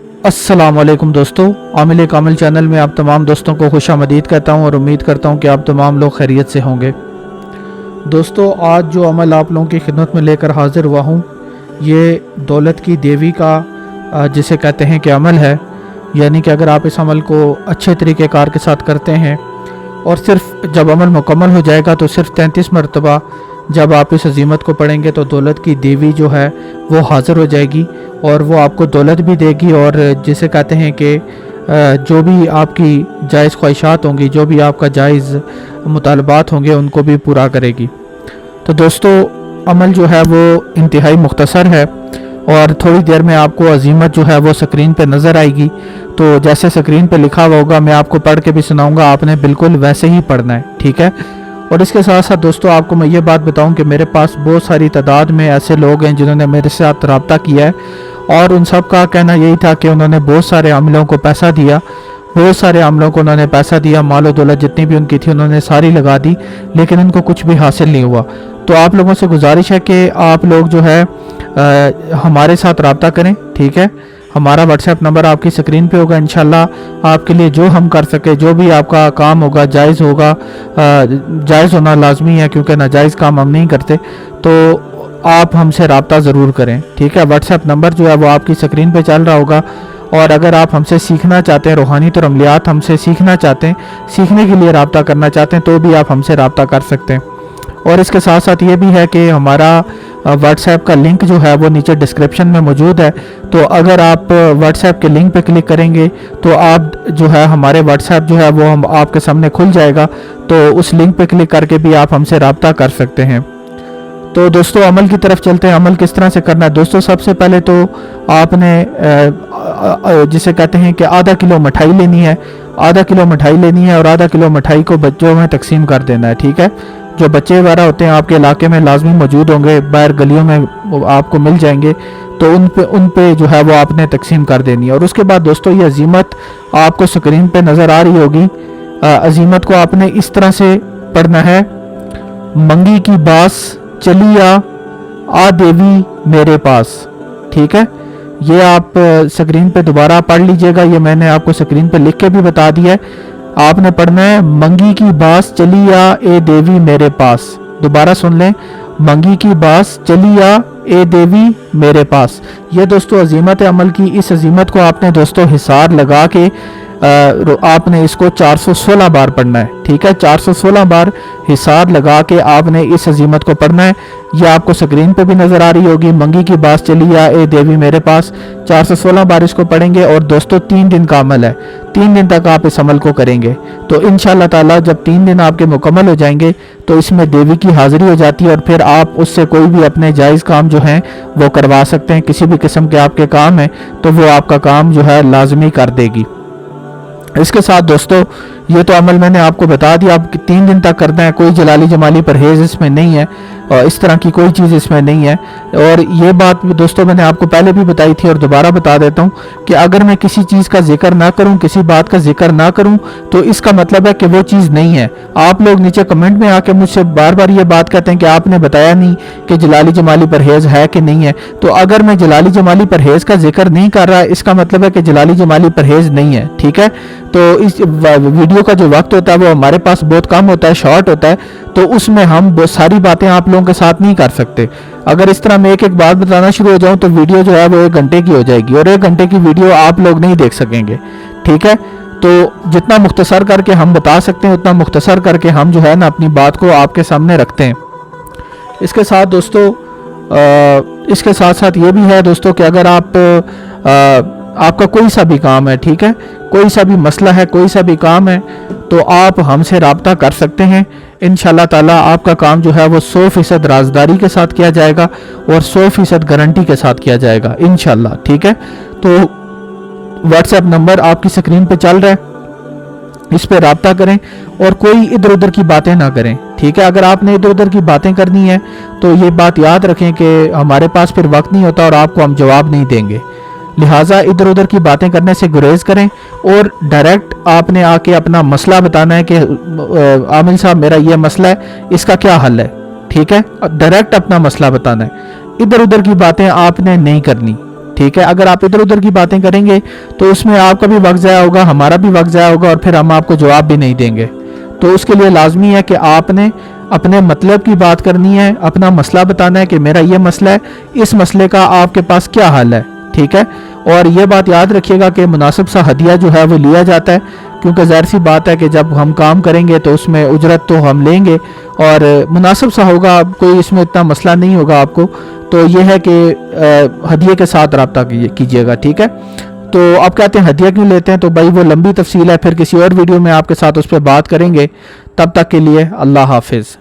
अस्सलाम वालेकुम दोस्तों, आमिल कामिल चैनल में आप तमाम दोस्तों को खुशामदीद कहता हूं और उम्मीद करता हूं कि आप तमाम लोग खैरियत से होंगे। दोस्तों, आज जो अमल आप लोगों की खिदमत में लेकर हाजिर हुआ हूं, ये दौलत की देवी का जिसे कहते हैं कि अमल है। यानी कि अगर आप इस अमल को अच्छे तरीक़ेकार के साथ करते हैं और सिर्फ जब अमल मुकम्मल हो जाएगा तो सिर्फ 33 मरतबा जब आप इस अजीमत को पढ़ेंगे तो दौलत की देवी जो है वो हाज़िर हो जाएगी और वो आपको दौलत भी देगी और जिसे कहते हैं कि जो भी आपकी जायज़ ख्वाहिशात होंगी, जो भी आपका जायज़ मुतालबात होंगे, उनको भी पूरा करेगी। तो दोस्तों, अमल जो है वो इंतहाई मुख्तसर है और थोड़ी देर में आपको अजीमत जो है वो स्क्रीन पे नज़र आएगी। तो जैसे स्क्रीन पे लिखा हुआ होगा मैं आपको पढ़ के भी सुनाऊंगा, आपने बिल्कुल वैसे ही पढ़ना है, ठीक है। और इसके साथ साथ दोस्तों, आपको मैं ये बात बताऊं कि मेरे पास बहुत सारी तादाद में ऐसे लोग हैं जिन्होंने मेरे साथ रब्ता किया है और उन सब का कहना यही था कि उन्होंने बहुत सारे अमलों को पैसा दिया, बहुत सारे अमलों को उन्होंने पैसा दिया, मालो दौलत जितनी भी उनकी थी उन्होंने सारी लगा दी, लेकिन उनको कुछ भी हासिल नहीं हुआ। तो आप लोगों से गुजारिश है कि आप लोग जो है हमारे साथ रब्ता करें, ठीक है। हमारा व्हाट्सएप नंबर आपकी स्क्रीन पे होगा। इंशाल्लाह आपके लिए जो हम कर सके, जो भी आपका काम होगा जायज़ होगा, जायज़ होना लाजमी है क्योंकि नाजायज़ काम हम नहीं करते, तो आप हमसे रब्ता ज़रूर करें, ठीक है। व्हाट्सएप नंबर जो है वो आपकी स्क्रीन पे चल रहा होगा। और अगर आप हमसे सीखना चाहते हैं, रूहानी तो अमलियात हमसे सीखना चाहते हैं, सीखने के लिए रब्ता करना चाहते हैं, तो भी आप हमसे रब्ता कर सकते हैं। और इसके साथ साथ ये भी है कि हमारा व्हाट्सएप का लिंक जो है वो नीचे डिस्क्रिप्शन में मौजूद है। तो अगर आप व्हाट्सएप के लिंक पे क्लिक करेंगे तो आप जो है हमारे व्हाट्सएप जो है वो हम आपके सामने खुल जाएगा, तो उस लिंक पे क्लिक करके भी आप हमसे रब्ता कर सकते हैं। तो दोस्तों, अमल की तरफ चलते हैं। अमल किस तरह से करना है दोस्तों? सबसे पहले तो आपने जिसे कहते हैं कि आधा किलो मिठाई लेनी है, आधा किलो मिठाई लेनी है और आधा किलो मिठाई को बच्चों में तकसीम कर देना है, ठीक है। जो बच्चे वगैरह होते हैं आपके इलाके में लाजमी मौजूद होंगे, बाहर गलियों में आपको मिल जाएंगे, तो उन पे जो है वो आपने तकसीम कर देनी है। और उसके बाद दोस्तों, ये अजीमत आपको स्क्रीन पे नज़र आ रही होगी। अजीमत को आपने इस तरह से पढ़ना है, मंगी की बास चली आ देवी मेरे पास, ठीक है। ये आप स्क्रीन पे दोबारा पढ़ लीजिएगा, ये मैंने आपको स्क्रीन पे लिख के भी बता दिया है। आपने पढ़ना है, मंगी की बास चली आ ए देवी मेरे पास। दोबारा सुन लें, मंगी की बास चली आ ए देवी मेरे पास। ये दोस्तों अजीमत है अमल की। इस अजीमत को आपने दोस्तों हिसार लगा के आपने इसको 416 बार पढ़ना है, ठीक है। 416 बार हिसार लगा के आपने इस अजीमत को पढ़ना है। यह आपको स्क्रीन पे भी नज़र आ रही होगी, मंगी की बास चली आ ए देवी मेरे पास। 416 बार इसको पढ़ेंगे और दोस्तों 3 दिन का अमल है, 3 दिन तक आप इस अमल को करेंगे। तो इंशाअल्लाह ताला जब 3 दिन आपके मुकम्मल हो जाएंगे तो इसमें देवी की हाज़िरी हो जाती है और फिर आप उससे कोई भी अपने जायज़ काम जो हैं वो करवा सकते हैं। किसी भी किस्म के आपके काम हैं तो वो आपका काम जो है लाजमी कर देगी। इसके साथ दोस्तों, ये तो अमल मैंने आपको बता दिया, आप 3 दिन तक करना है। कोई जलाली जमाली परहेज इसमें नहीं है और इस तरह की कोई चीज़ इसमें नहीं है। और ये बात दोस्तों मैंने आपको पहले भी बताई थी और दोबारा बता देता हूँ कि अगर मैं किसी चीज़ का जिक्र ना करूँ, किसी बात का जिक्र ना करूँ, तो इसका मतलब है कि वो चीज़ नहीं है। आप लोग नीचे कमेंट में आके मुझसे बार बार ये बात कहते हैं कि आपने बताया नहीं कि जलाली जमाली परहेज है कि नहीं है। तो अगर मैं जलाली जमाली परहेज का जिक्र नहीं कर रहा, इसका मतलब है कि जलाली जमाली परहेज नहीं है, ठीक है। तो इस वीडियो का जो वक्त होता है वो हमारे पास बहुत कम होता है, शॉर्ट होता है, तो उसमें हम बहुत सारी बातें आप लोगों के साथ नहीं कर सकते। अगर इस तरह मैं एक एक बात बताना शुरू हो जाऊं तो वीडियो जो है वो 1 घंटे की हो जाएगी और 1 घंटे की वीडियो आप लोग नहीं देख सकेंगे, ठीक है। तो जितना मुख्तसर करके हम बता सकते हैं उतना मुख्तसर करके हम जो है ना अपनी बात को आपके सामने रखते हैं। इसके साथ दोस्तों इसके साथ साथ ये भी है दोस्तों कि अगर आपका कोई सा भी काम है, ठीक है, कोई सा भी मसला है, कोई सा भी काम है, तो आप हमसे रब्ता कर सकते हैं। इंशाल्लाह ताला आपका काम जो है वो 100% राजदारी के साथ किया जाएगा और 100% गारंटी के साथ किया जाएगा इंशाल्लाह, ठीक है। तो व्हाट्सएप नंबर आपकी स्क्रीन पे चल रहा है, इस पे रब्ता करें और कोई इधर उधर की बातें ना करें, ठीक है। अगर आपने इधर उधर की बातें करनी है तो ये बात याद रखें कि हमारे पास फिर वक्त नहीं होता और आपको हम जवाब नहीं देंगे। लिहाजा इधर उधर की बातें करने से गुरेज करें और डायरेक्ट आपने आके अपना मसला बताना है कि आमिल साहब मेरा ये मसला है, इसका क्या हल है, ठीक है। डायरेक्ट अपना मसला बताना है, इधर उधर की बातें आपने नहीं करनी, ٹھیک ہے. اگر آپ ادھر ادھر کی باتیں کریں گے تو اس میں آپ کا بھی وقت ضائع ہوگا, ہمارا بھی وقت ضائع ہوگا, اور پھر ہم آپ کو جواب بھی نہیں دیں گے. تو اس کے لیے لازمی ہے کہ آپ نے اپنے مطلب کی بات کرنی ہے, اپنا مسئلہ بتانا ہے کہ میرا یہ مسئلہ ہے, اس مسئلے کا آپ کے پاس کیا حل ہے. ٹھیک ہے. اور یہ بات یاد رکھیے گا کہ مناسب سا ہدیہ جو ہے وہ لیا جاتا ہے, کیونکہ ظاہر سی بات ہے کہ جب ہم کام کریں گے تو اس میں اجرت تو ہم لیں گے, اور مناسب سا ہوگا, کوئی اس میں اتنا مسئلہ نہیں ہوگا آپ کو. تو یہ ہے کہ ہدیے کے ساتھ رابطہ کیجیے گا. ٹھیک ہے. تو آپ کہتے ہیں ہدیہ کیوں لیتے ہیں, تو بھائی وہ لمبی تفصیل ہے, پھر کسی اور ویڈیو میں آپ کے ساتھ اس پہ بات کریں گے. تب تک کے لیے اللہ حافظ.